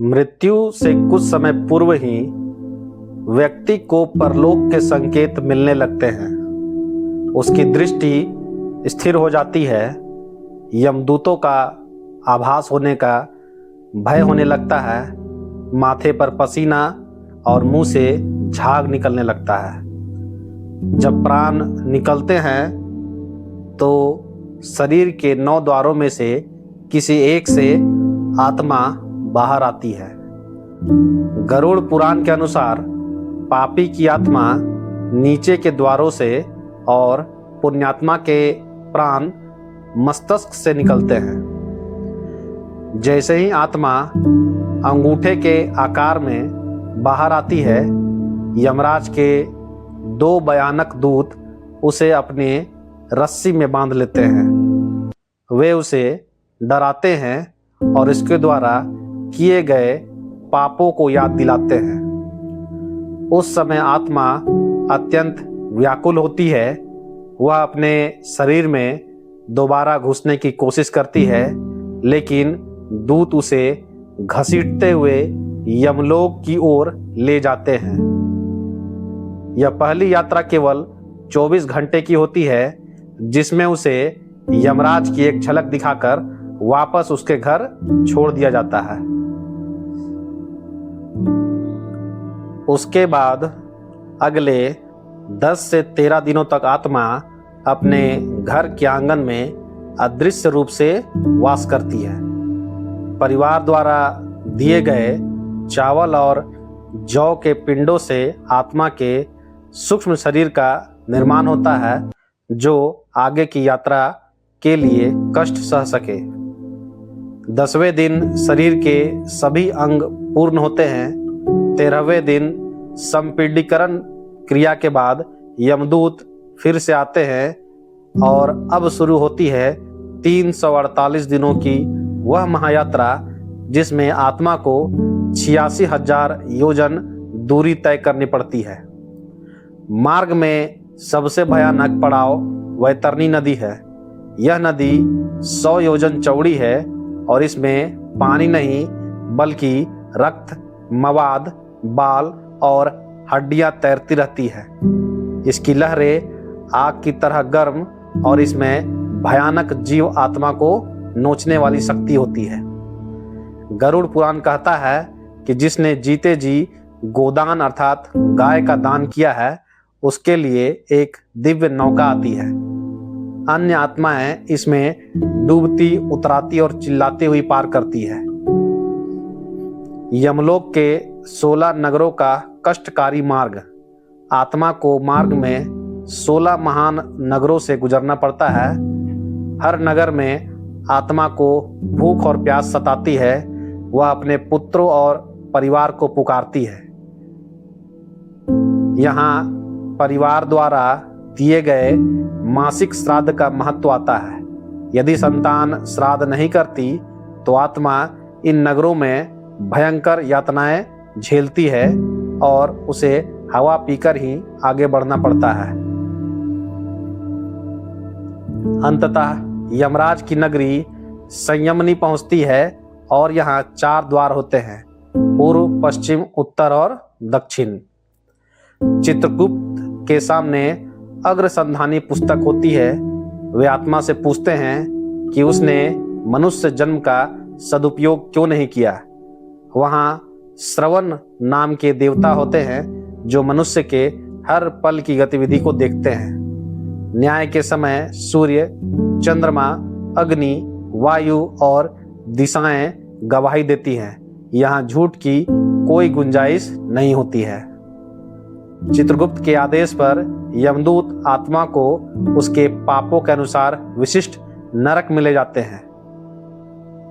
मृत्यु से कुछ समय पूर्व ही व्यक्ति को परलोक के संकेत मिलने लगते हैं। उसकी दृष्टि स्थिर हो जाती है। यमदूतों का आभास होने का भय होने लगता है। माथे पर पसीना और मुंह से झाग निकलने लगता है। जब प्राण निकलते हैं तो शरीर के 9 द्वारों में से किसी एक से आत्मा बाहर आती है। गरुड़ पुराण के अनुसार पापी की आत्मा नीचे के द्वारों से और पुण्यात्मा के प्राण मस्तिष्क से निकलते हैं। जैसे ही आत्मा अंगूठे के आकार में बाहर आती है, यमराज के 2 भयानक दूत उसे अपने रस्सी में बांध लेते हैं। वे उसे डराते हैं और इसके द्वारा किए गए पापों को याद दिलाते हैं। उस समय आत्मा अत्यंत व्याकुल होती है। वह अपने शरीर में दोबारा घुसने की कोशिश करती है, लेकिन दूत उसे घसीटते हुए यमलोक की ओर ले जाते हैं। यह पहली यात्रा केवल 24 घंटे की होती है, जिसमें उसे यमराज की एक झलक दिखाकर वापस उसके घर छोड़ दिया जाता है। उसके बाद अगले 10 से 13 दिनों तक आत्मा अपने घर के आंगन में अदृश्य रूप से वास करती है। परिवार द्वारा दिए गए चावल और जौ के पिंडों से आत्मा के सूक्ष्म शरीर का निर्माण होता है, जो आगे की यात्रा के लिए कष्ट सह सके। 10वें दिन शरीर के सभी अंग पूर्ण होते हैं। 13वें दिन संपीडीकरण क्रिया के बाद यमदूत फिर से आते हैं और अब शुरू होती है 348 दिनों की वह महायात्रा, जिसमें आत्मा को 86,000 योजन दूरी तय करनी पड़ती है। मार्ग में सबसे भयानक पड़ाव वैतरणी नदी है। यह नदी 100 योजन चौड़ी है और इसमें पानी नहीं बल्कि रक्त, मवाद, बाल और हड्डियां तैरती रहती है। इसकी लहरें आग की तरह गर्म और इसमें भयानक जीव आत्मा को नोचने वाली शक्ति होती है। गरुड़ पुराण कहता है कि जिसने जीते जी गोदान अर्थात गाय का दान किया है, उसके लिए एक दिव्य नौका आती है। अन्य आत्माएं इसमें डूबती, उतराती और चिल्लाती हुई पार करती है। यमलोक के 16 नगरों का कष्टकारी मार्ग। आत्मा को मार्ग में 16 महान नगरों से गुजरना पड़ता है। हर नगर में आत्मा को भूख और प्यास सताती है। वह अपने पुत्रों और परिवार को पुकारती है। यहाँ परिवार द्वारा दिए गए मासिक श्राद्ध का महत्व आता है। यदि संतान श्राद्ध नहीं करती तो आत्मा इन नगरों में भयंकर यातनाएं झेलती है और उसे हवा पीकर ही आगे बढ़ना पड़ता है। अंततः यमराज की नगरी संयमनी पहुंचती है और यहाँ 4 द्वार होते हैं, पूर्व, पश्चिम, उत्तर और दक्षिण। चित्रगुप्त के सामने अग्रसंधानी पुस्तक होती है। वे आत्मा से पूछते हैं कि उसने मनुष्य जन्म का सदुपयोग क्यों नहीं किया। वहाँ श्रवण नाम के देवता होते हैं, जो मनुष्य के हर पल की गतिविधि को देखते हैं। न्याय के समय सूर्य, चंद्रमा, अग्नि, वायु और दिशाएं गवाही देती हैं। यहाँ झूठ की कोई गुंजाइश नहीं होती है। चित्रगुप्त के आदेश पर यमदूत आत्मा को उसके पापों के अनुसार विशिष्ट नरक मिले जाते हैं।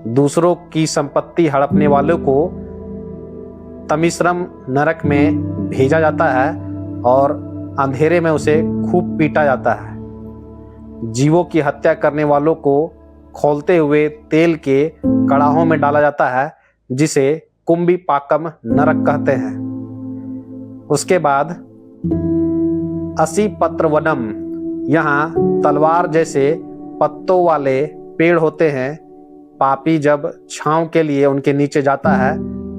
दूसरों की संपत्ति हड़पने वालों को तमिश्रम नरक में भेजा जाता है और अंधेरे में उसे खूब पीटा जाता है। जीवों की हत्या करने वालों को खौलते हुए तेल के कड़ाहों में डाला जाता है, जिसे कुंभी पाकम नरक कहते हैं। उसके बाद 80 पत्र वनम, यहाँ तलवार जैसे पत्तों वाले पेड़ होते हैं। पापी जब छांव के लिए उनके नीचे जाता है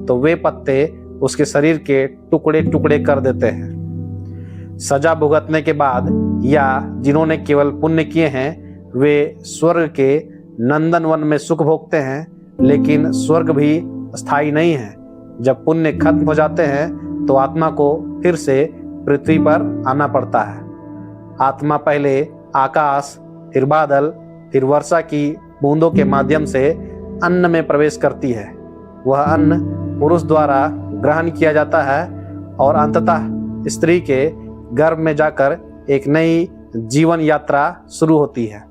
तो वे पत्ते उसके शरीर के टुकड़े टुकड़े कर देते हैं। सजा भुगतने के बाद या जिन्होंने केवल पुण्य किए हैं वे स्वर्ग के नंदनवन में सुख भोगते हैं, लेकिन स्वर्ग भी स्थायी नहीं है। जब पुण्य खत्म हो जाते हैं तो आत्मा को फिर से पृथ्वी पर आना पड़ता है। आत्मा पहले आकाश, फिर बादल, फिर वर्षा की बूंदों के माध्यम से अन्न में प्रवेश करती है। वह अन्न पुरुष द्वारा ग्रहण किया जाता है और अंततः स्त्री के गर्भ में जाकर एक नई जीवन यात्रा शुरू होती है।